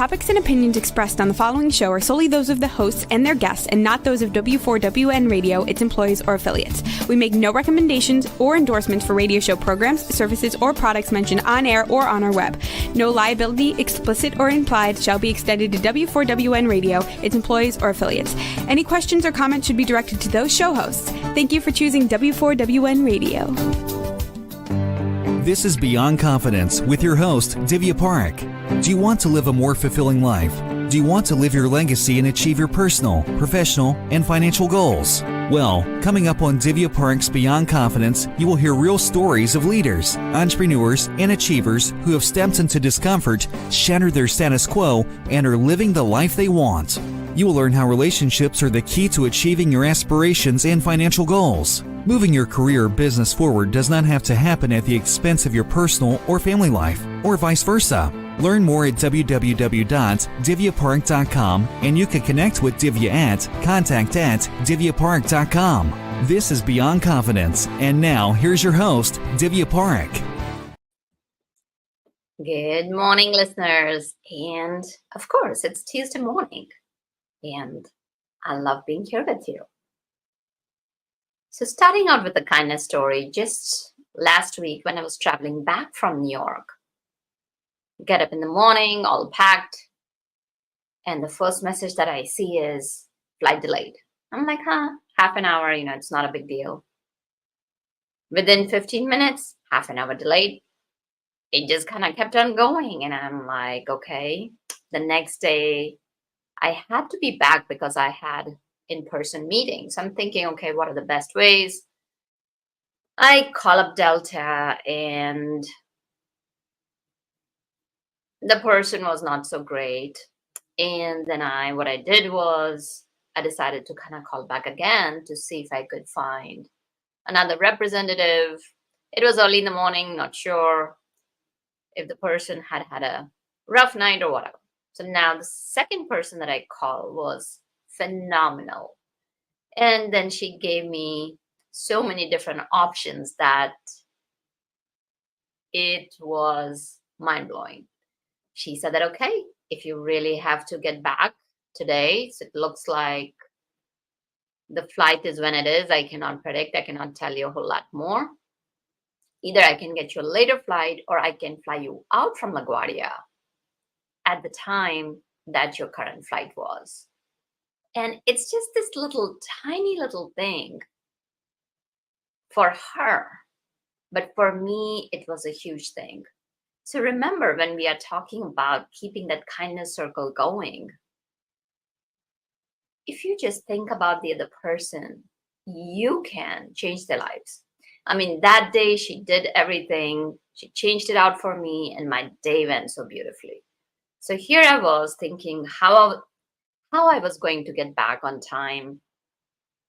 topics and opinions expressed on the following show are solely those of the hosts and their guests and not those of W4WN Radio, its employees, or affiliates. We make no recommendations or endorsements for radio show programs, services, or products mentioned on air or on our web. No liability, explicit or implied, shall be extended to W4WN Radio, its employees, or affiliates. Any questions or comments should be directed to those show hosts. Thank you for choosing W4WN Radio. This is Beyond Confidence with your host, Divya Parekh. Do you want to live a more fulfilling life? Do you want to live your legacy and achieve your personal, professional, and financial goals? Well, coming up on Divya Parekh's Beyond Confidence, you will hear real stories of leaders, entrepreneurs, and achievers who have stepped into discomfort, shattered their status quo, and are living the life they want. You will learn how relationships are the key to achieving your aspirations and financial goals. Moving your career or business forward does not have to happen at the expense of your personal or family life, or vice versa. Learn more at www.divyaparekh.com, and you can connect with Divya at contact@divyaparekh.com. This is Beyond Confidence, and now here's your host, Divya Parekh. Good morning, listeners. And of course, it's Tuesday morning, and I love being here with you. So starting out with a kindness story, just last week when I was traveling back from New York, get up in the morning, all packed, and the first message that I see is flight delayed. I'm like, half an hour, it's not a big deal. Within 15 minutes, half an hour delayed. It just kind of kept on going, and I'm like, okay. The next day, I had to be back because I had in-person meetings. I'm thinking, okay, what are the best ways? I call up Delta, and the person was not so great. And then what I did was I decided to kind of call back again to see if I could find another representative. It was early in the morning, not sure if the person had had a rough night or whatever. So now the second person that I called was phenomenal. And then she gave me so many different options that it was mind-blowing. She said that, okay, if you really have to get back today, so it looks like the flight is when it is. I cannot predict. I cannot tell you a whole lot more. Either I can get you a later flight or I can fly you out from LaGuardia at the time that your current flight was. And it's just this tiny little thing for her. But for me, it was a huge thing. So remember, when we are talking about keeping that kindness circle going, if you just think about the other person, you can change their lives. I mean, that day she did everything. She changed it out for me, and my day went so beautifully. So here I was thinking how I was going to get back on time.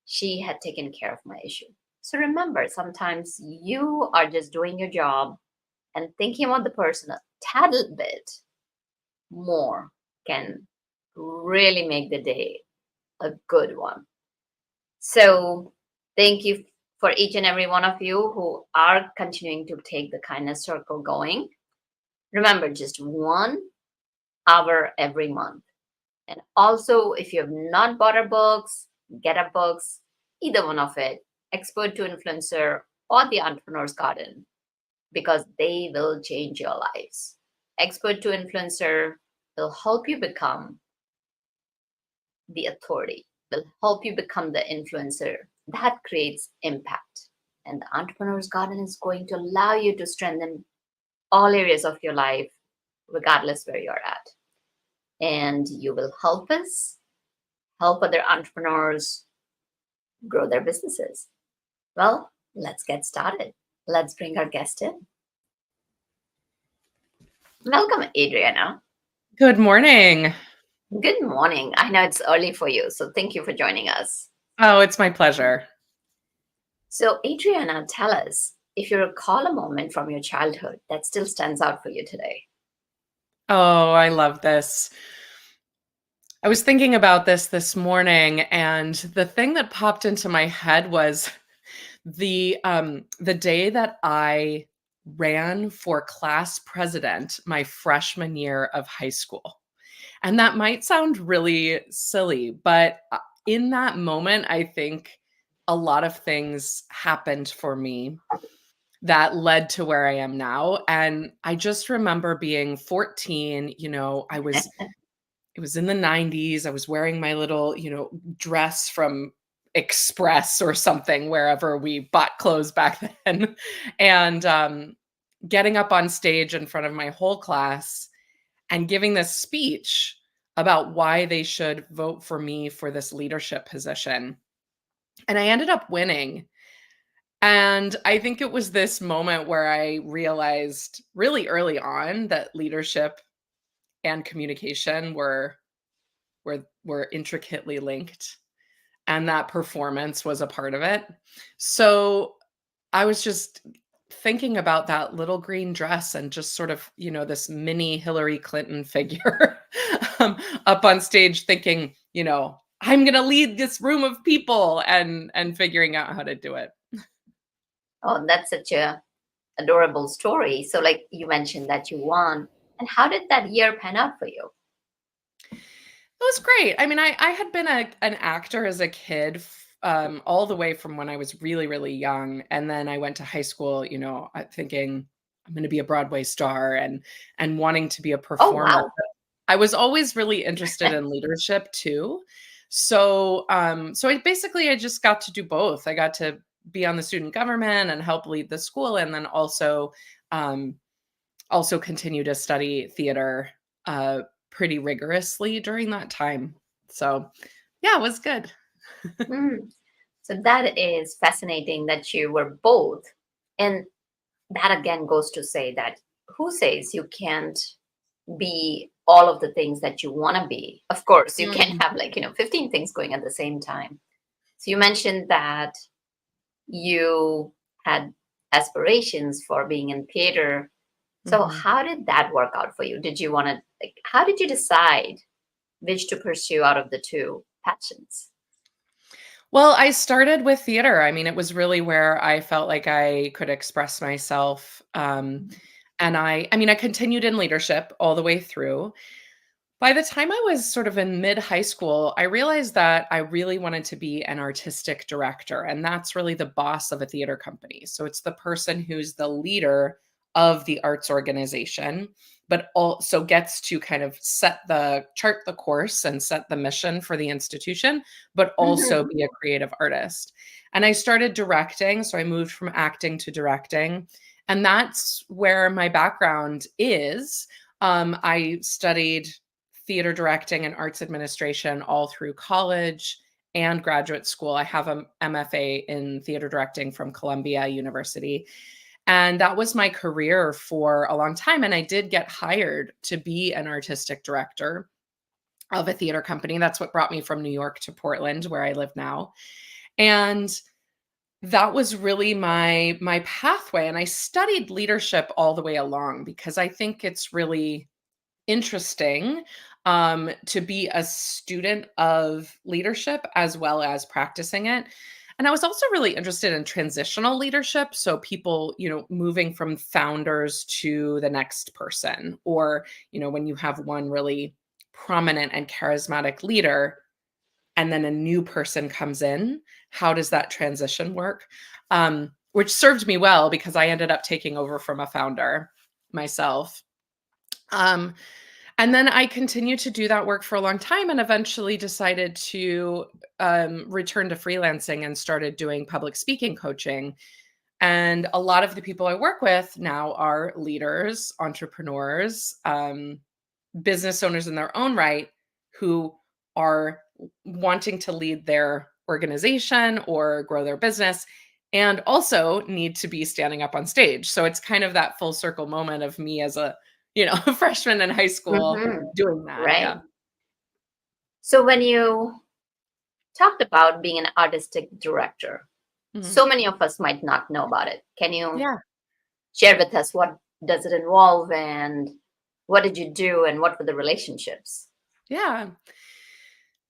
She had taken care of my issue. So remember, sometimes you are just doing your job and thinking about the person a tad bit more can really make the day a good one. So thank you for each and every one of you who are continuing to take the kindness circle going. Remember, just 1 hour every month. And also, if you have not bought our books, get our books, either one of it, Expert to Influencer or The Entrepreneur's Garden, because they will change your lives. Expert to Influencer will help you become the authority, will help you become the influencer that creates impact. And the Entrepreneur's Garden is going to allow you to strengthen all areas of your life, regardless where you're at. And you will help us help other entrepreneurs grow their businesses. Well, let's get started. Let's bring our guest in. Welcome, Adriana. Good morning. Good morning. I know it's early for you, so thank you for joining us. Oh, it's my pleasure. So, Adriana, tell us if you recall a moment from your childhood that still stands out for you today. Oh, I love this. I was thinking about this morning, and the thing that popped into my head was the day that I ran for class president my freshman year of high school. And that might sound really silly, but in that moment, I think a lot of things happened for me that led to where I am now. And I just remember being 14, it was in the 90s. I was wearing my little, dress from Express or something, wherever we bought clothes back then. And getting up on stage in front of my whole class and giving this speech about why they should vote for me for this leadership position. And I ended up winning. And I think it was this moment where I realized really early on that leadership and communication were intricately linked, and that performance was a part of it. So I was just thinking about that little green dress and just sort of, this mini Hillary Clinton figure up on stage thinking, I'm going to lead this room of people and figuring out how to do it. Oh, that's such a adorable story. So like you mentioned that you won. And how did that year pan out for you? It was great. I mean, I had been an actor as a kid, all the way from when I was really, really young, and then I went to high school, thinking I'm going to be a Broadway star and wanting to be a Oh, performer. wow. But I was always really interested in leadership too. So I just got to do both. I got to be on the student government and help lead the school, and then um, also continue to study theater pretty rigorously during that time. So, yeah, it was good. Mm. So that is fascinating that you were both. And that again goes to say that who says you can't be all of the things that you want to be? Of course, you can't Mm. have 15 things going at the same time. So you mentioned that you had aspirations for being in theater. So Mhm. how did that work out for you? Did you want to how did you decide which to pursue out of the two passions? Well, I started with theater. I mean, it was really where I felt like I could express myself. And I continued in leadership all the way through. By the time I was sort of in mid high school, I realized that I really wanted to be an artistic director. And that's really the boss of a theater company. So it's the person who's the leader of the arts organization, but also gets to kind of chart the course and set the mission for the institution, but also Mhm. be a creative artist. And I started directing. So I moved from acting to directing. And that's where my background is. I studied theater directing and arts administration all through college and graduate school. I have an MFA in theater directing from Columbia University. And that was my career for a long time. And I did get hired to be an artistic director of a theater company. That's what brought me from New York to Portland, where I live now. And that was really my pathway. And I studied leadership all the way along because I think it's really interesting to be a student of leadership as well as practicing it. And I was also really interested in transitional leadership. So people, moving from founders to the next person, or, when you have one really prominent and charismatic leader and then a new person comes in, how does that transition work? Which served me well because I ended up taking over from a founder myself. Um, and then I continued to do that work for a long time and eventually decided to return to freelancing and started doing public speaking coaching. And a lot of the people I work with now are leaders, entrepreneurs, business owners in their own right who are wanting to lead their organization or grow their business and also need to be standing up on stage. So it's kind of that full circle moment of me as a, a freshman in high school Mhm. doing that. Right. Yeah. So when you talked about being an artistic director, Mhm. so many of us might not know about it. Can you Yeah. share with us what does it involve and what did you do and what were the relationships? Yeah.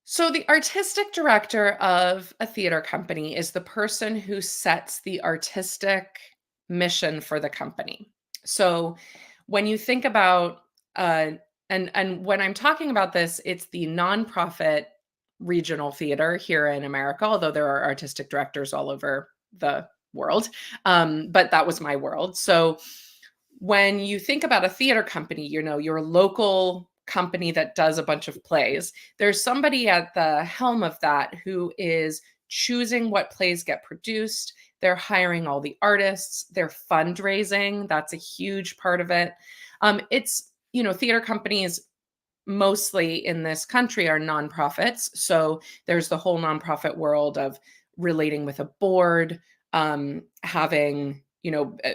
So the artistic director of a theater company is the person who sets the artistic mission for the company. So when you think about and when I'm talking about this, it's the nonprofit regional theater here in America, although there are artistic directors all over the world. But that was my world. So when you think about a theater company, your local company that does a bunch of plays, there's somebody at the helm of that who is choosing what plays get produced. They're hiring all the artists, they're fundraising. That's a huge part of it. It's, theater companies mostly in this country are nonprofits. So there's the whole nonprofit world of relating with a board, having,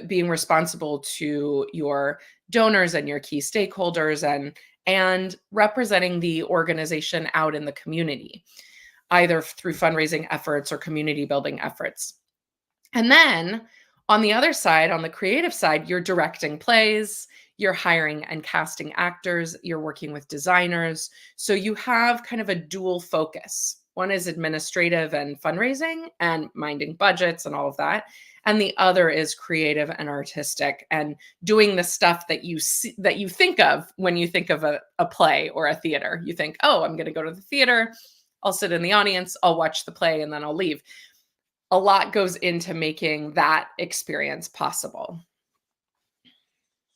being responsible to your donors and your key stakeholders, and representing the organization out in the community, either through fundraising efforts or community building efforts. And then on the other side, on the creative side, you're directing plays, you're hiring and casting actors, you're working with designers. So you have kind of a dual focus. One is administrative and fundraising and minding budgets and all of that. And the other is creative and artistic and doing the stuff that you see, that you think of when you think of a play or a theater. You think, oh, I'm going to go to the theater, I'll sit in the audience, I'll watch the play, and then I'll leave. A lot goes into making that experience possible.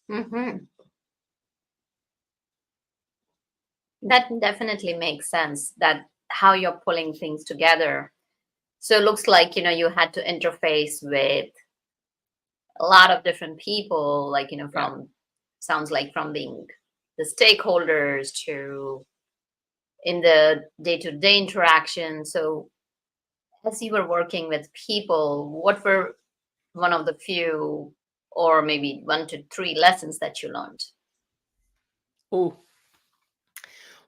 Mm-hmm. That definitely makes sense, that how you're pulling things together. So it looks like, you had to interface with a lot of different people, like, sounds like from being the stakeholders to in the day-to-day interaction. So as you were working with people, what were one of the few, or maybe 1 to 3 lessons that you learned? Ooh.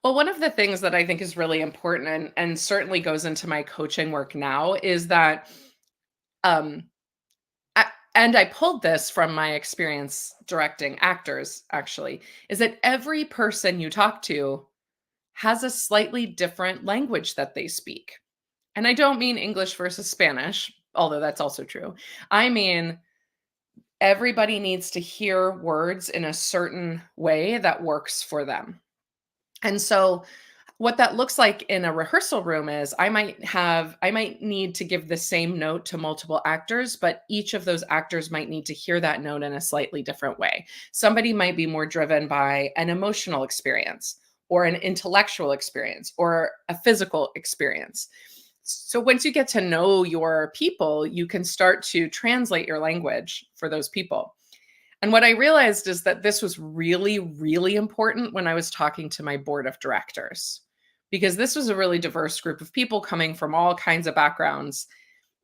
Well, one of the things that I think is really important and certainly goes into my coaching work now is that, and I pulled this from my experience directing actors, actually, is that every person you talk to has a slightly different language that they speak. And I don't mean English versus Spanish, although that's also true. I mean, everybody needs to hear words in a certain way that works for them. And so what that looks like in a rehearsal room is I might need to give the same note to multiple actors, but each of those actors might need to hear that note in a slightly different way. Somebody might be more driven by an emotional experience or an intellectual experience or a physical experience. So once you get to know your people, you can start to translate your language for those people. And what I realized is that this was really, really important when I was talking to my board of directors, because this was a really diverse group of people coming from all kinds of backgrounds,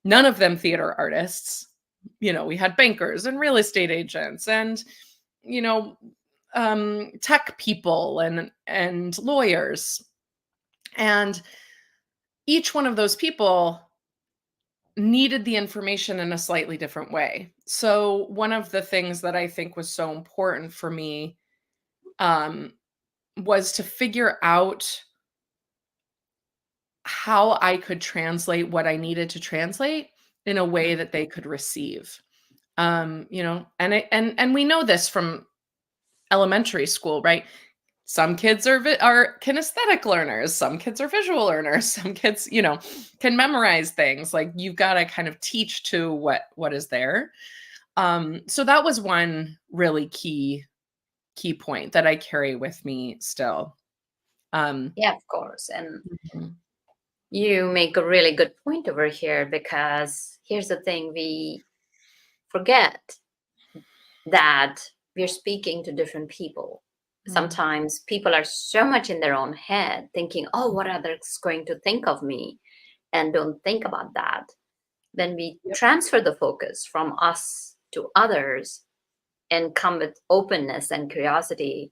none of them theater artists. We had bankers and real estate agents and, tech people and lawyers. And each one of those people needed the information in a slightly different way. So one of the things that I think was so important for me was to figure out how I could translate what I needed to translate in a way that they could receive. And we know this from elementary school, right? Some kids are kinesthetic learners, some kids are visual learners, some kids, can memorize things. Like you've got to kind of teach to what is there. So that was one really key point that I carry with me still. Yeah, of course. And Mhm. you make a really good point over here, because here's the thing: we forget that we're speaking to different people. Sometimes people are so much in their own head thinking, oh, what are others going to think of me? And don't think about that. When we transfer the focus from us to others and come with openness and curiosity,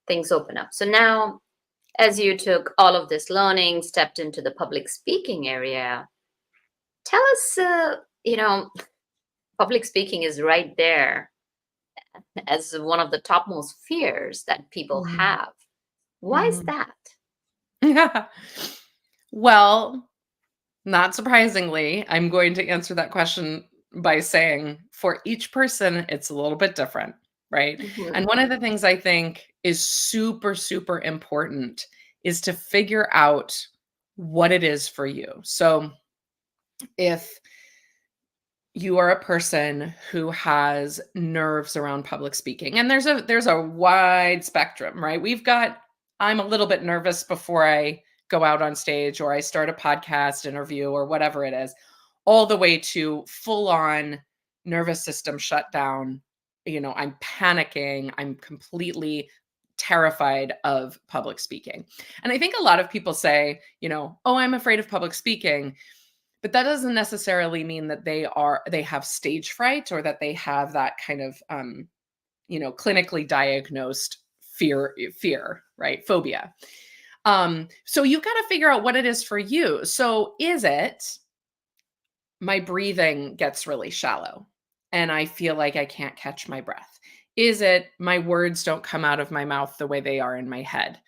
things open up. So now, as you took all of this learning, stepped into the public speaking area, tell us, public speaking is right there as one of the topmost fears that people Mhm. have. Why is Mhm. that? Yeah. Well, not surprisingly, I'm going to answer that question by saying for each person, it's a little bit different. right? Mhm. And one of the things I think is super, super important is to figure out what it is for you. So if you are a person who has nerves around public speaking, and there's a wide spectrum, right? I'm a little bit nervous before I go out on stage or I start a podcast interview or whatever it is, all the way to full on nervous system shutdown. I'm panicking, I'm completely terrified of public speaking. And I think a lot of people say, oh, I'm afraid of public speaking, but that doesn't necessarily mean that they have stage fright or that they have that kind of clinically diagnosed fear, right? Phobia. So you've got to figure out what it is for you. So is it my breathing gets really shallow and I feel like I can't catch my breath? Is it my words don't come out of my mouth the way they are in my head?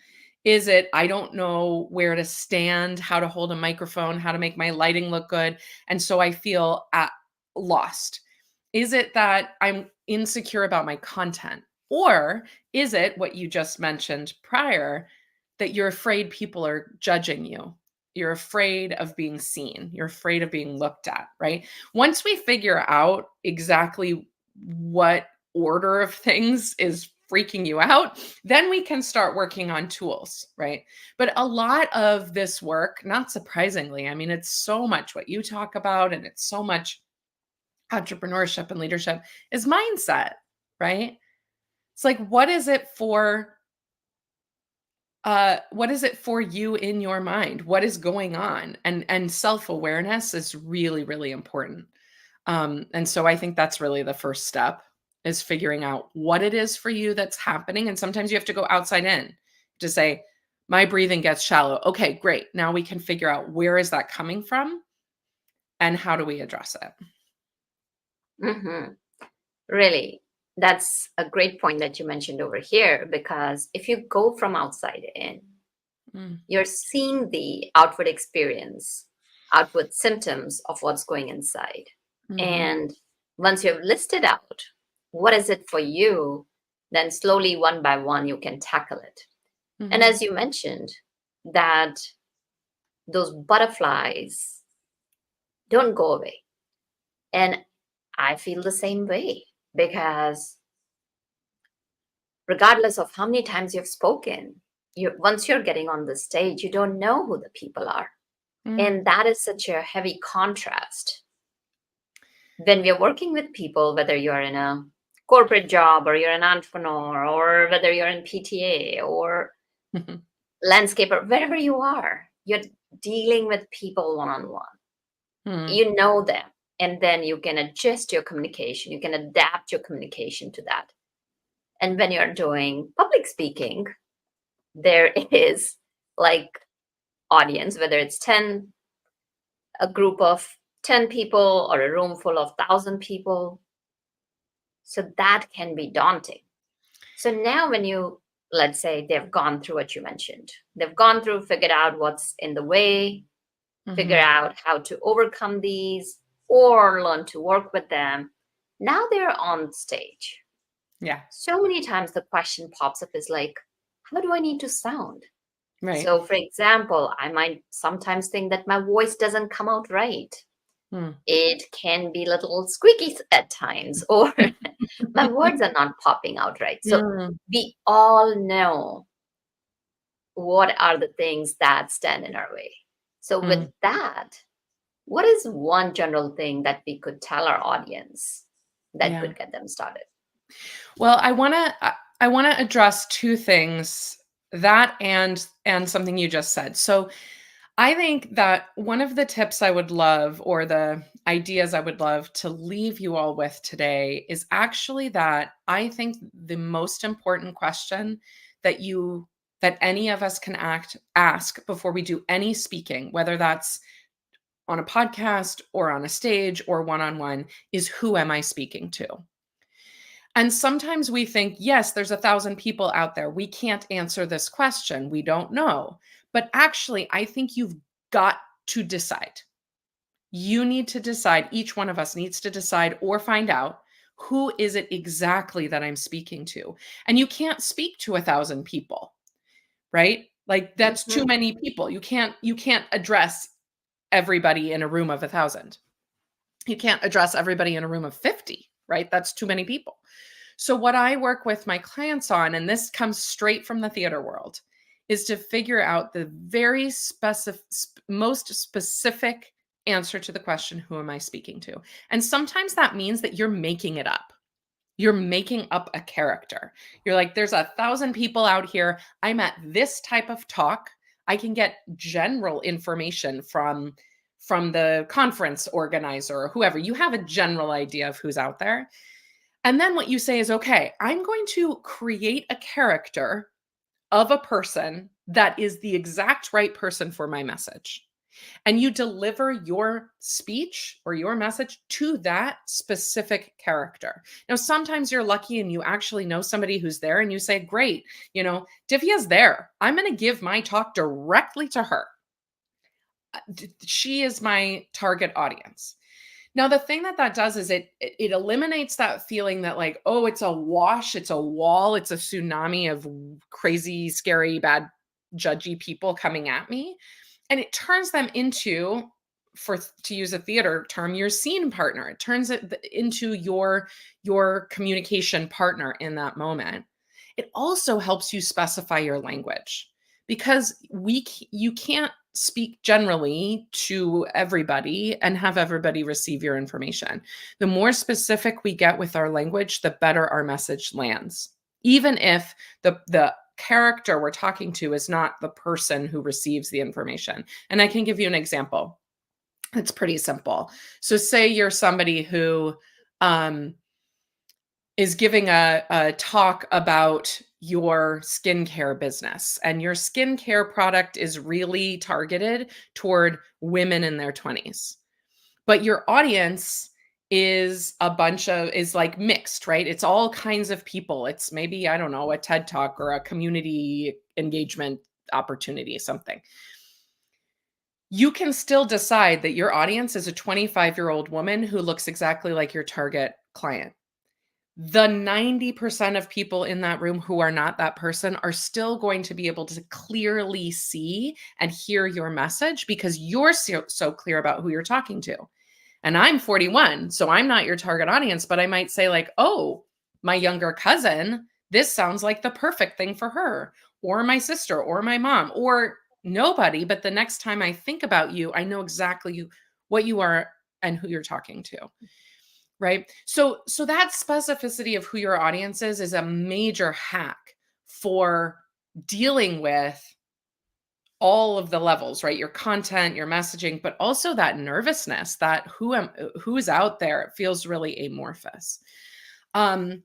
Is it I don't know where to stand, how to hold a microphone, how to make my lighting look good, and so I feel lost? Is it that I'm insecure about my content? Or is it what you just mentioned prior, that you're afraid people are judging you? You're afraid of being seen. You're afraid of being looked at, right? Once we figure out exactly what order of things is freaking you out, then we can start working on tools, right? But a lot of this work, not surprisingly, I mean, it's so much what you talk about and it's so much entrepreneurship and leadership is mindset, right? It's like, what is it for you in your mind? What is going on? And self-awareness is really, really important. And so I think that's really the first step, is figuring out what it is for you that's happening. And sometimes you have to go outside in to say, my breathing gets shallow. Okay, great. Now we can figure out where is that coming from and how do we address it? Mm-hmm. Really, that's a great point that you mentioned over here, because if you go from outside in, Mm, you're seeing the outward experience, outward symptoms of what's going inside. mhm, And once you've listed out what is it for you, then slowly, one by one, you can tackle it. And mhm. as you mentioned, that those butterflies don't go away. And I feel the same way, because regardless of how many times you've spoken, once you're getting on the stage, you don't know who the people are. Mm, And that is such a heavy contrast. When we are working with people, whether you're in a corporate job or you're an entrepreneur or whether you're in PTA or mhm, landscaper, wherever you are, you're dealing with people one on one. mm, You know them. And then you can adjust your communication, you can adapt your communication to that. And when you're doing public speaking, there is like audience, whether it's a group of 10 people or a room full of 1,000 people. So that can be daunting. So now when let's say they've gone through what you mentioned, they've gone through, figured out what's in the way, figure mhm. out how to overcome these or learn to work with them. Now they're on stage. Yeah, So many times the question pops up is like, how do I need to sound? right. So, for example, I might sometimes think that my voice doesn't come out right. Mm. It can be a little squeaky at times, or my words are not popping out right. So, Mm, we all know what are the things that stand in our way. So, with mm, that, what is one general thing that we could tell our audience that yeah. could get them started? Well, I want to address two things, that and something you just said. So, I think that one of the tips I would love, or the ideas I would love to leave you all with today, is actually that I think the most important question that any of us can ask before we do any speaking, whether that's on a podcast or on a stage or one-on-one, is, who am I speaking to? And sometimes we think, yes, there's 1,000 people out there. We can't answer this question. We don't know. But actually, I think you've got to decide. You need to decide. Each one of us needs to decide or find out Who is it exactly that I'm speaking to? And you can't speak to 1,000 people, right? Like that's too Mhm. many people. You can't address everybody in a room of 1,000. You can't address everybody in a room of 50, right? That's too many people. So what I work with my clients on, and this comes straight from the theater world, is to figure out the very most specific answer to the question, who am I speaking to? And sometimes that means that you're making it up. You're making up a character. You're like, there's 1,000 people out here. I'm at this type of talk. I can get general information from the conference organizer or whoever. You have a general idea of who's out there. And then what you say is, okay, I'm going to create a character of a person that is the exact right person for my message. And you deliver your speech or your message to that specific character. Now, sometimes you're lucky and you actually know somebody who's there and you say, great, Divya's there. I'm going to give my talk directly to her. She is my target audience. Now, the thing that does is it eliminates that feeling that like, oh, it's a wash, it's a wall, it's a tsunami of crazy, scary, bad, judgy people coming at me. And it turns them into, to use a theater term, your scene partner. It turns it into your communication partner in that moment. It also helps you specify your language because you can't speak generally to everybody and have everybody receive your information. The more specific we get with our language, the better our message lands. Even if the character we're talking to is not the person who receives the information. And I can give you an example. It's pretty simple. So say you're somebody who is giving a talk about your skincare business, and your skincare product is really targeted toward women in their 20s. But your audience is like mixed, right? It's all kinds of people. It's maybe, I don't know, a TED Talk or a community engagement opportunity, something. You can still decide that your audience is a 25-year-old woman who looks exactly like your target client. The 90% of people in that room who are not that person are still going to be able to clearly see and hear your message because you're so clear about who you're talking to. And I'm 41, so I'm not your target audience, but I might say like, oh, my younger cousin, this sounds like the perfect thing for her, or my sister, or my mom, or nobody. But the next time I think about you, I know exactly what you are and who you're talking to. Right. So that specificity of who your audience is a major hack for dealing with all of the levels, right? Your content, your messaging, but also that nervousness, that who's out there. It feels really amorphous. And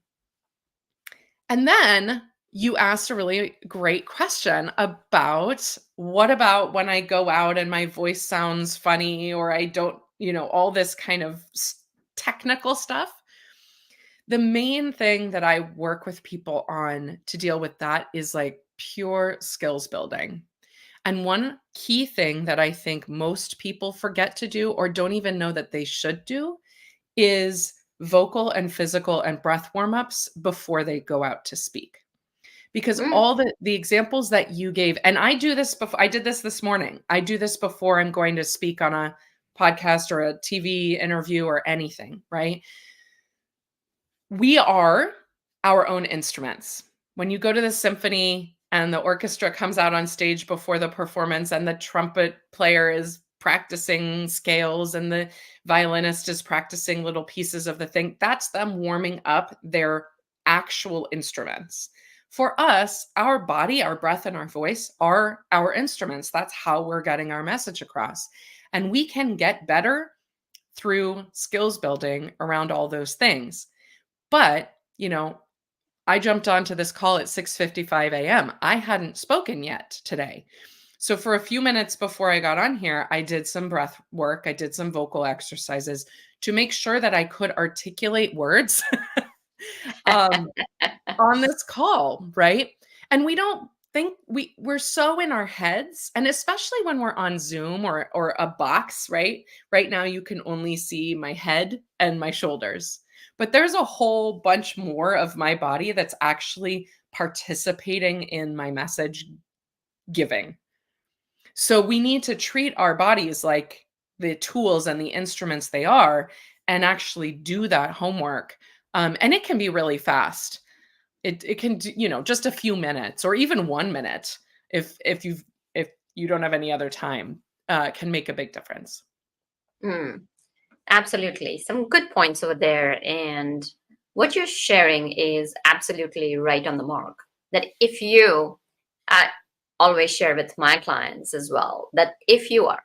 then you asked a really great question about what about when I go out and my voice sounds funny or I don't, all this kind of technical stuff. The main thing that I work with people on to deal with that is like pure skills building. And one key thing that I think most people forget to do or don't even know that they should do is vocal and physical and breath warm-ups before they go out to speak. Because all the examples that you gave, and I do this before, I did this morning. I do this before I'm going to speak on a podcast or a TV interview or anything, right? We are our own instruments. When you go to the symphony and the orchestra comes out on stage before the performance and the trumpet player is practicing scales and the violinist is practicing little pieces of the thing, that's them warming up their actual instruments. For us, our body, our breath, and our voice are our instruments. That's how we're getting our message across. And we can get better through skills building around all those things. But, I jumped onto this call at 6:55 a.m. I hadn't spoken yet today. So for a few minutes before I got on here, I did some breath work. I did some vocal exercises to make sure that I could articulate words on this call, right? And we don't think we're so in our heads, and especially when we're on Zoom or a box, right? Right now you can only see my head and my shoulders. but there's a whole bunch more of my body that's actually participating in my message giving. So we need to treat our bodies like the tools and the instruments they are, and actually do that homework. And it can be really fast. It can do, just a few minutes or even 1 minute if you don't have any other time, can make a big difference. Mm, absolutely. Some good points over there. And what you're sharing is absolutely right on the mark. That if you, I always share with my clients as well, that if you are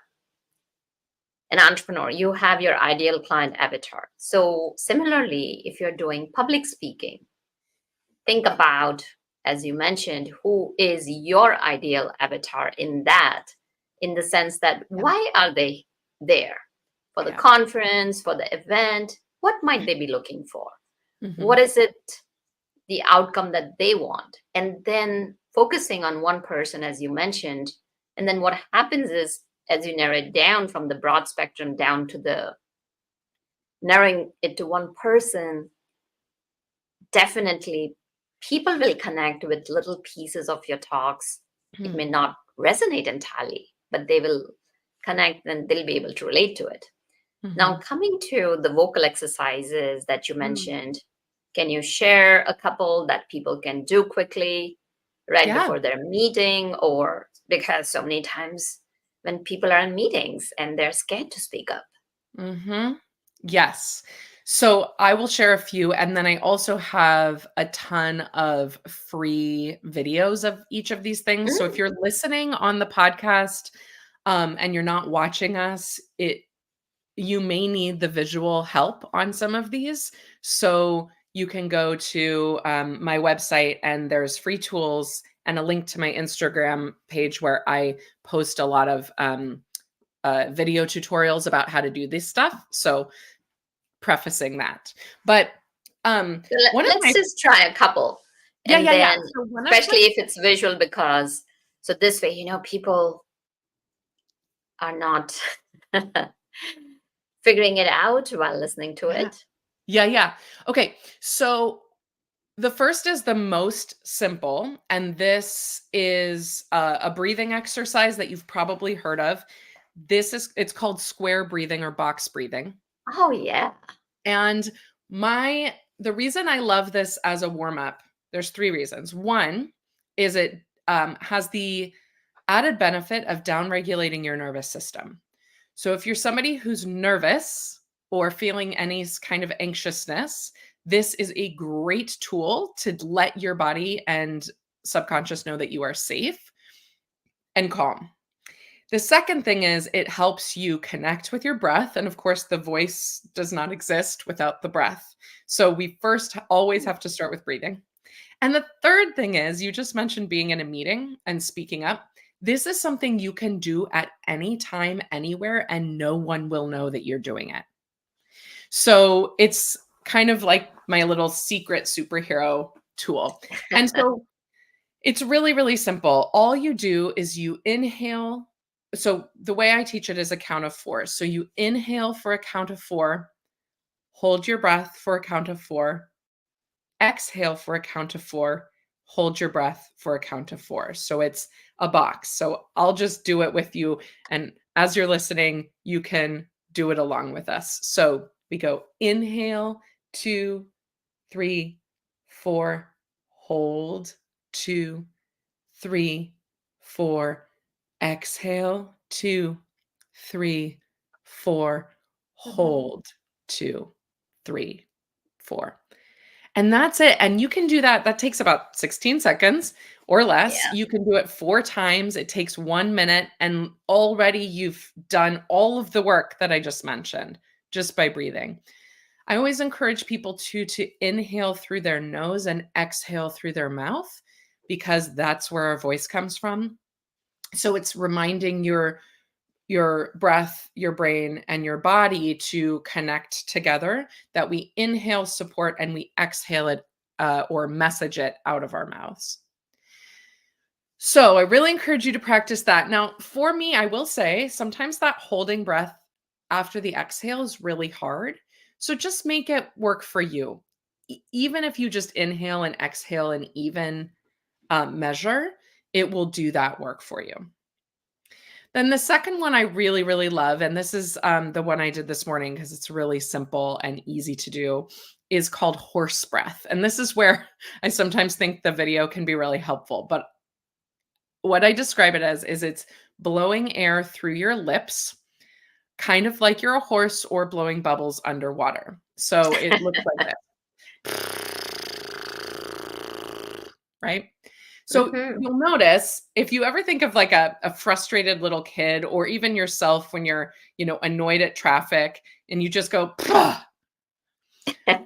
an entrepreneur, you have your ideal client avatar. So similarly, if you're doing public speaking, think about, as you mentioned, who is your ideal avatar in that, in the sense that why are they there? For the Yeah. conference, for the event, what might they be looking for? Mhm. What is it, the outcome that they want? And then focusing on one person, as you mentioned. And then what happens is, as you narrow it down from the broad spectrum down to the narrowing it to one person, definitely people will connect with little pieces of your talks. It may not resonate entirely, but they will connect and they'll be able to relate to it. Now, Mhm. coming to the vocal exercises that you Mm. mentioned, can you share a couple that people can do quickly right Yeah. before their meeting? Or because so many times when people are in meetings and they're scared to speak up. Mhm. Yes. So I will share a few, and then I also have a ton of free videos of each of these things. So if Mm, you're listening on the podcast, and you're not watching us, you may need the visual help on some of these. So you can go to my website, and there's free tools and a link to my Instagram page where I post a lot of video tutorials about how to do this stuff. So prefacing that. But so one of let's my just try a couple. yeah, And yeah, yeah. then, So one of especially my if it's visual, because so this way, people are not figuring it out while listening to yeah. it. Yeah, yeah. Okay. So the first is the most simple, and this is a breathing exercise that you've probably heard of. It's called square breathing or box breathing. Oh, yeah. And the reason I love this as a warm up, there's three reasons. One is it has the added benefit of down regulating your nervous system. So if you're somebody who's nervous or feeling any kind of anxiousness, this is a great tool to let your body and subconscious know that you are safe and calm. The second thing is it helps you connect with your breath. And of course, the voice does not exist without the breath. So we first always have to start with breathing. And the third thing is, you just mentioned being in a meeting and speaking up. This is something you can do at any time, anywhere, and no one will know that you're doing it. So it's kind of like my little secret superhero tool. And so it's really, really simple. All you do is you inhale. So the way I teach it is a count of four. So you inhale for a count of four, hold your breath for a count of four, exhale for a count of four, hold your breath for a count of four. So it's a box. So I'll just do it with you. And as you're listening, you can do it along with us. So we go inhale, 2, 3, 4, hold, 2, 3, 4, exhale, 2, 3, 4, Mhm. hold, 2, 3, 4. And that's it. And you can do that. That takes about 16 seconds or less. Yeah. You can do it 4 times. It takes 1 minute. And already you've done all of the work that I just mentioned just by breathing. I always encourage people to inhale through their nose and exhale through their mouth, because that's where our voice comes from. So it's reminding your breath, your brain, and your body to connect together, that we inhale support and we exhale it, or message it out of our mouths. So I really encourage you to practice that. Now, for me, I will say sometimes that holding breath after the exhale is really hard. So just make it work for you. Even if you just inhale and exhale in even measure, it will do that work for you. Then the second one I really, really love, and this is the one I did this morning because it's really simple and easy to do, is called horse breath. And this is where I sometimes think the video can be really helpful. But what I describe it as is it's blowing air through your lips, kind of like you're a horse or blowing bubbles underwater. So it looks like this, right? So Mhm. you'll notice if you ever think of like a frustrated little kid or even yourself when you're, annoyed at traffic and you just go,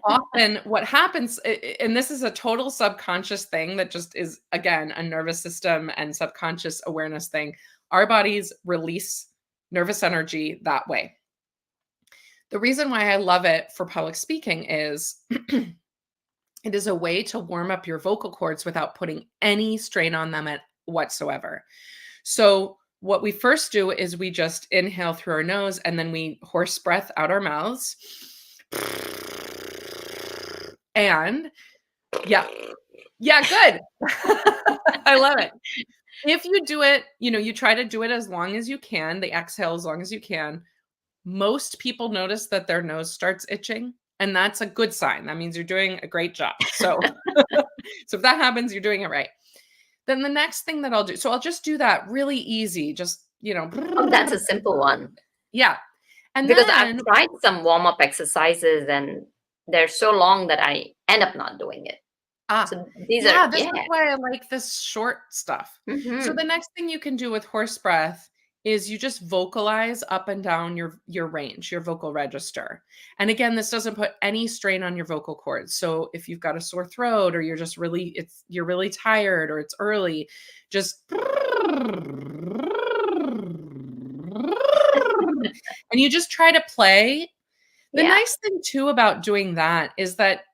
often what happens, and this is a total subconscious thing that just is, again, a nervous system and subconscious awareness thing. Our bodies release nervous energy that way. The reason why I love it for public speaking is it is a way to warm up your vocal cords without putting any strain on them whatsoever. So what we first do is we just inhale through our nose and then we horse breath out our mouths. And yeah, good. I love it. If you do it, you try to do it as long as you can, the exhale as long as you can. Most people notice that their nose starts itching, and that's a good sign. That means you're doing a great job. So, so if that happens, you're doing it right. Then the next thing that I'll do, so I'll just do that really easy, just, Oh, that's a simple one. yeah. And Because then, I've tried some warm-up exercises and they're so long that I end up not doing it. So these are, this is why I like this short stuff. So Mhm. the next thing you can do with horse breath is you just vocalize up and down your range, your vocal register. And again, this doesn't put any strain on your vocal cords. So if you've got a sore throat or you're just you're really tired or it's early, just and you just try to play. The Yeah. nice thing too about doing that is that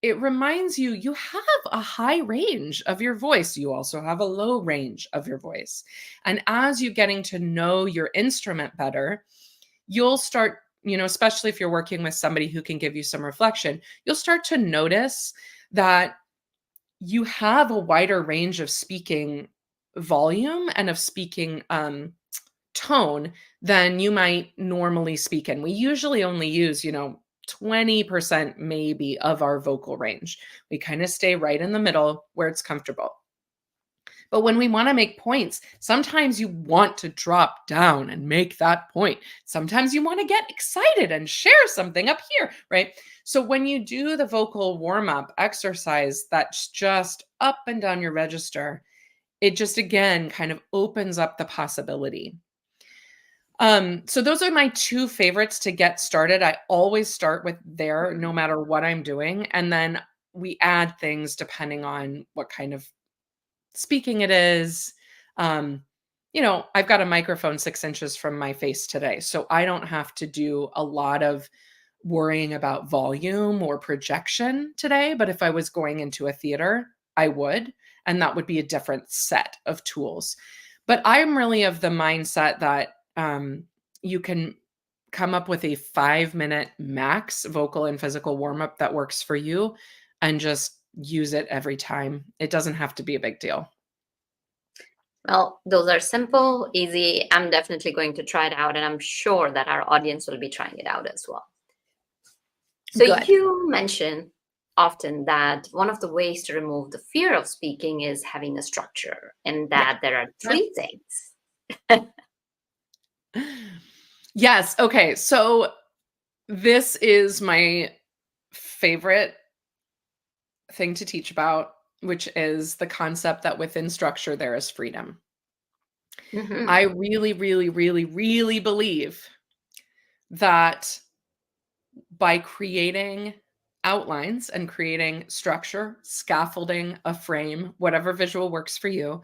it reminds you you have a high range of your voice. You also have a low range of your voice. And as you're getting to know your instrument better, you'll start, especially if you're working with somebody who can give you some reflection, you'll start to notice that you have a wider range of speaking volume and of speaking tone than you might normally speak in. We usually only use, 20% maybe of our vocal range. We kind of stay right in the middle where it's comfortable. But when we want to make points, sometimes you want to drop down and make that point. Sometimes you want to get excited and share something up here, right? So when you do the vocal warm-up exercise that's just up and down your register, it just again kind of opens up the possibility. So those are my two favorites to get started. I always start with there no matter what I'm doing. And then we add things depending on what kind of speaking it is. I've got a microphone 6 inches from my face today, so I don't have to do a lot of worrying about volume or projection today. But if I was going into a theater, I would, and that would be a different set of tools. But I'm really of the mindset that you can come up with a 5-minute max vocal and physical warm-up that works for you and just use it every time. It doesn't have to be a big deal. Well, those are simple, easy. I'm definitely going to try it out, and I'm sure that our audience will be trying it out as well. So Good. you mention often that one of the ways to remove the fear of speaking is having a structure, and that there are three things. Yes. Okay. So this is my favorite thing to teach about, which is the concept that within structure there is freedom. Mhm. I really, really, really, really believe that by creating outlines and creating structure, scaffolding, a frame, whatever visual works for you,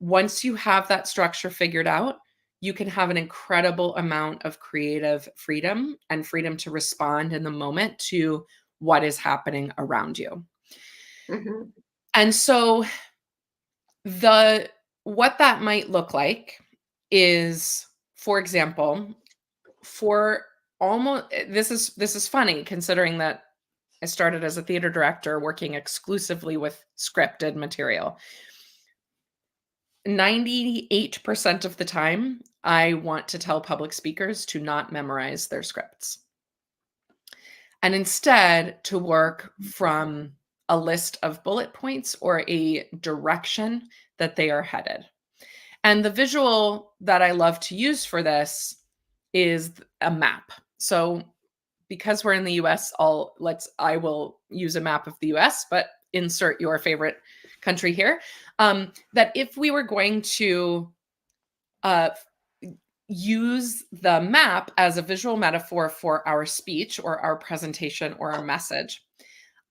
once you have that structure figured out, you can have an incredible amount of creative freedom and freedom to respond in the moment to what is happening around you. Mhm. And so what that might look like is, for example, for this is funny considering that I started as a theater director working exclusively with scripted material. 98% of the time, I want to tell public speakers to not memorize their scripts and instead to work from a list of bullet points or a direction that they are headed. And the visual that I love to use for this is a map. So because we're in the US, I will use a map of the US, but insert your favorite country here. That if we were going to use the map as a visual metaphor for our speech or our presentation or our message,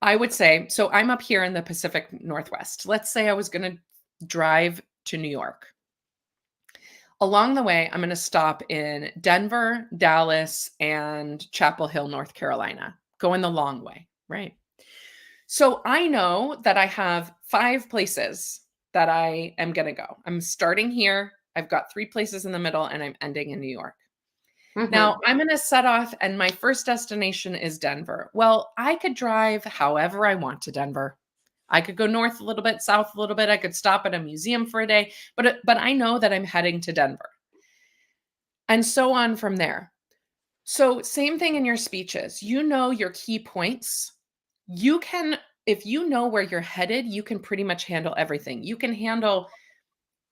I would say, so I'm up here in the Pacific Northwest. Let's say I was going to drive to New York. Along the way, I'm going to stop in Denver, Dallas, and Chapel Hill, North Carolina, going the long way, right? So I know that I have 5 places that I am going to go. I'm starting here. I've got 3 places in the middle, and I'm ending in New York. Now, I'm going to set off, and my first destination is Denver. Well, I could drive however I want to Denver. I could go north a little bit, south a little bit. I could stop at a museum for a day, but I know that I'm heading to Denver. And so on from there. So same thing in your speeches. You know your key points. You can, if you know where you're headed, you can pretty much handle everything. You can handle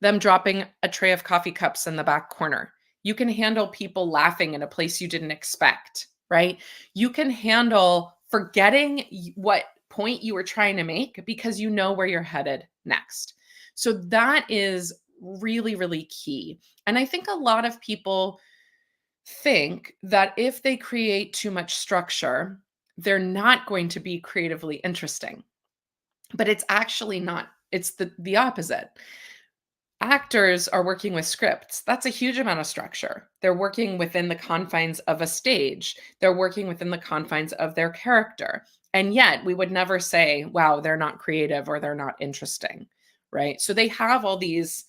them dropping a tray of coffee cups in the back corner. You can handle people laughing in a place you didn't expect, right? You can handle forgetting what point you were trying to make because you know where you're headed next. So that is really, really key. And I think a lot of people think that if they create too much structure, they're not going to be creatively interesting. But it's actually not. It's the opposite. Actors are working with scripts. That's a huge amount of structure. They're working within the confines of a stage. They're working within the confines of their character. And yet we would never say, wow, they're not creative or they're not interesting, right? So they have all these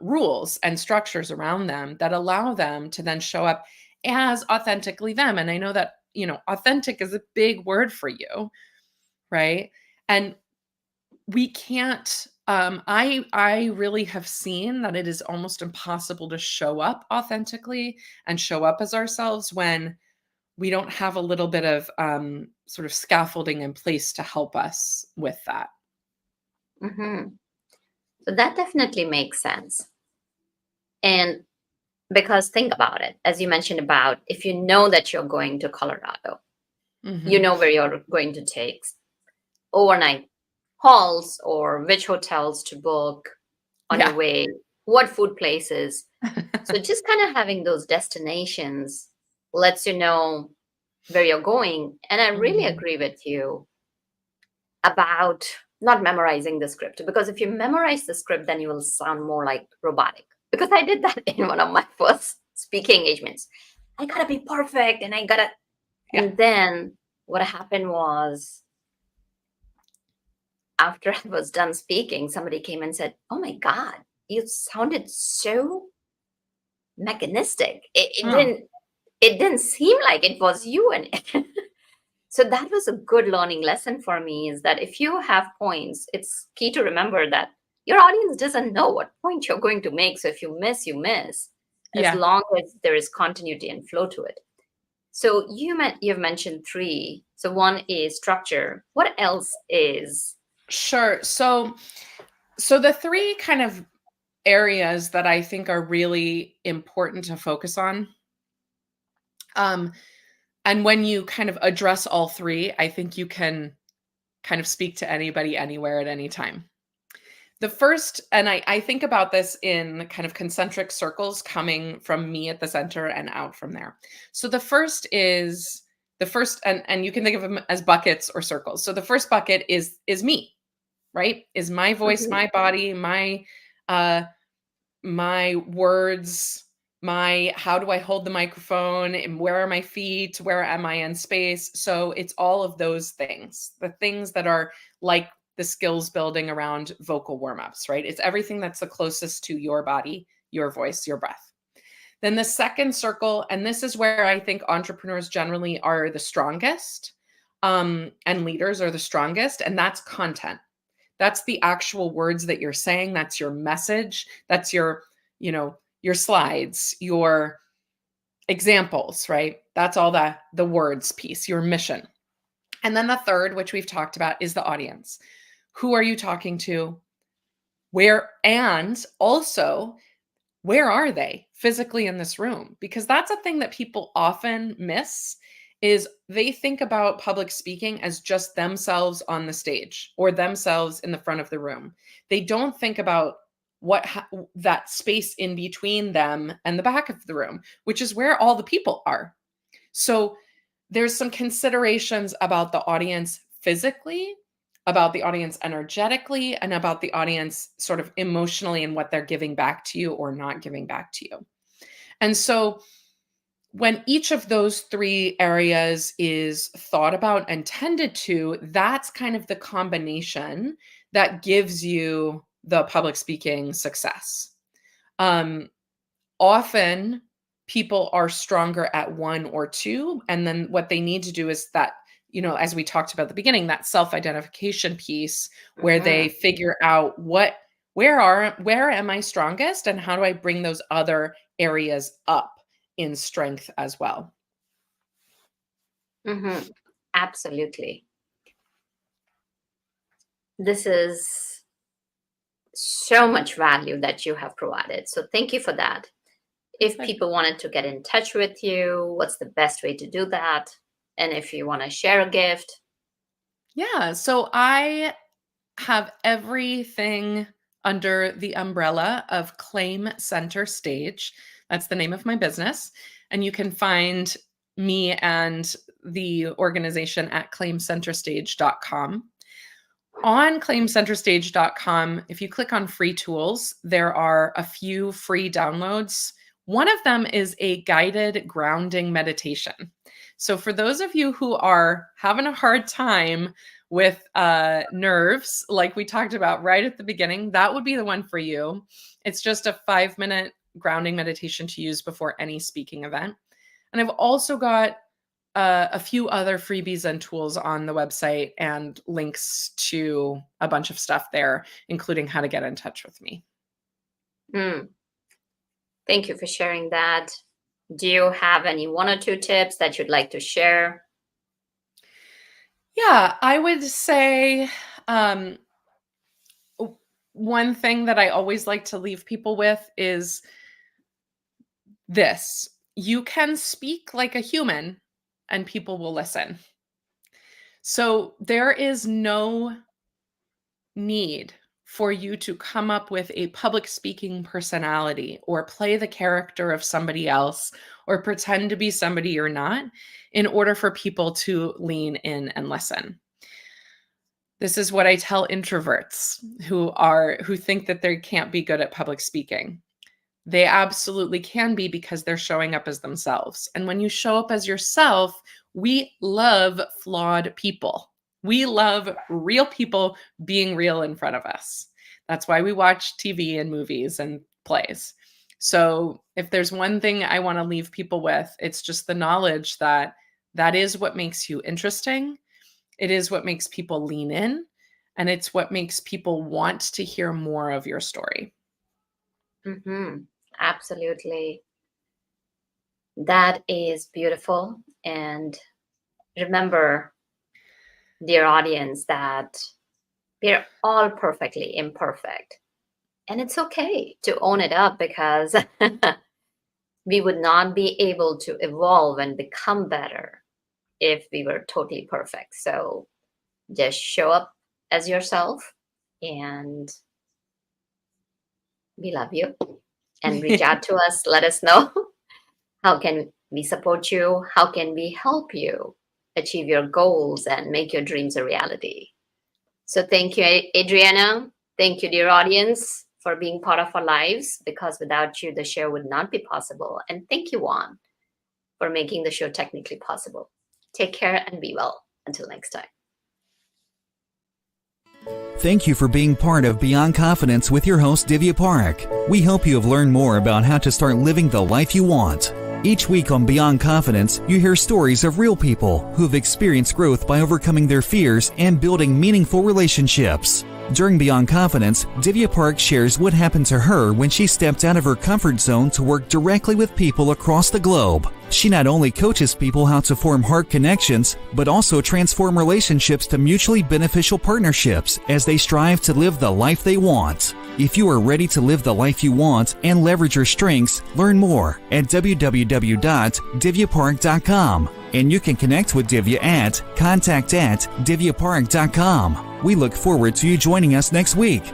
rules and structures around them that allow them to then show up as authentically them. And I know that, authentic is a big word for you, right? And we can't, I really have seen that it is almost impossible to show up authentically and show up as ourselves when we don't have a little bit of sort of scaffolding in place to help us with that. So that definitely makes sense. And because think about it, as you mentioned about if you know that you're going to Colorado, you know where you're going to take overnight halls or which hotels to book on your way, what food places. So just kind of having those destinations lets you know where you're going. And I really agree with you about not memorizing the script, because if you memorize the script, then you will sound more like robotic. Because I did that in one of my first speaking engagements. I gotta be perfect and and then what happened was after I was done speaking, somebody came and said, "Oh my God, you sounded so mechanistic. It didn't seem like it was you in it." So that was a good learning lesson for me, is that if you have points, it's key to remember that your audience doesn't know what point you're going to make. So if you miss, you miss, as long as there is continuity and flow to it. So you've mentioned 3. So one is structure. What else is? Sure. So the 3 kind of areas that I think are really important to focus on. And when you kind of address all 3, I think you can kind of speak to anybody, anywhere, at any time. The first, and I think about this in kind of concentric circles coming from me at the center and out from there. So the first, and you can think of them as buckets or circles. So the first bucket is me, right? Is my voice, my body, my words, how do I hold the microphone, and where are my feet, where am I in space? So it's all of those things, the things that are like the skills building around vocal warm-ups, right? It's everything that's the closest to your body, your voice, your breath. Then the second circle, and this is where I think entrepreneurs generally are the strongest, and leaders are the strongest, and that's content. That's the actual words that you're saying. That's your message. That's your, your slides, your examples, right? That's all the words piece, your mission. And then the third, which we've talked about, is the audience. Who are you talking to? Where, and also, where are they physically in this room? Because that's a thing that people often miss, is they think about public speaking as just themselves on the stage or themselves in the front of the room. They don't think about that space in between them and the back of the room, which is where all the people are. So there's some considerations about the audience physically, about the audience energetically, and about the audience sort of emotionally and what they're giving back to you or not giving back to you. And so when each of those three areas is thought about and tended to, that's kind of the combination that gives you the public speaking success. Often people are stronger at one or two, and then what they need to do is that, as we talked about at the beginning, that self-identification piece where they figure out where am I strongest, and how do I bring those other areas up in strength as well. Absolutely. This is so much value that you have provided. So thank you for that. If people wanted to get in touch with you, what's the best way to do that? And if you want to share a gift? Yeah, so I have everything under the umbrella of Claim Center Stage. That's the name of my business. And you can find me and the organization at claimcenterstage.com. On claimcenterstage.com, if you click on free tools, there are a few free downloads. One of them is a guided grounding meditation. So for those of you who are having a hard time with nerves, like we talked about right at the beginning, that would be the one for you. It's just a 5-minute grounding meditation to use before any speaking event. And I've also got a few other freebies and tools on the website and links to a bunch of stuff there, including how to get in touch with me. Thank you for sharing that. Do you have any 1 or 2 tips that you'd like to share? Yeah, I would say one thing that I always like to leave people with is this: you can speak like a human and people will listen. So there is no need for you to come up with a public speaking personality or play the character of somebody else or pretend to be somebody you're not in order for people to lean in and listen. This is what I tell introverts who think that they can't be good at public speaking. They absolutely can be, because they're showing up as themselves. And when you show up as yourself, we love flawed people. We love real people being real in front of us. That's why we watch TV and movies and plays. So if there's one thing I want to leave people with, it's just the knowledge that that is what makes you interesting. It is what makes people lean in, and it's what makes people want to hear more of your story. Absolutely. That is beautiful. And remember, dear audience, that we're all perfectly imperfect. And it's okay to own it up, because we would not be able to evolve and become better if we were totally perfect. So just show up as yourself, and we love you. And reach out to us. Let us know, how can we support you? How can we help you achieve your goals and make your dreams a reality? So thank you, Adriana. Thank you, dear audience, for being part of our lives, because without you, the show would not be possible. And thank you, Juan, for making the show technically possible. Take care and be well. Until next time. Thank you for being part of Beyond Confidence with your host, Divya Parekh. We hope you have learned more about how to start living the life you want. Each week on Beyond Confidence, you hear stories of real people who have experienced growth by overcoming their fears and building meaningful relationships. During Beyond Confidence, Divya Parekh shares what happened to her when she stepped out of her comfort zone to work directly with people across the globe. She not only coaches people how to form heart connections, but also transform relationships to mutually beneficial partnerships as they strive to live the life they want. If you are ready to live the life you want and leverage your strengths, learn more at www.divyaparekh.com. And you can connect with Divya at contact@divyaparekh.com. We look forward to you joining us next week.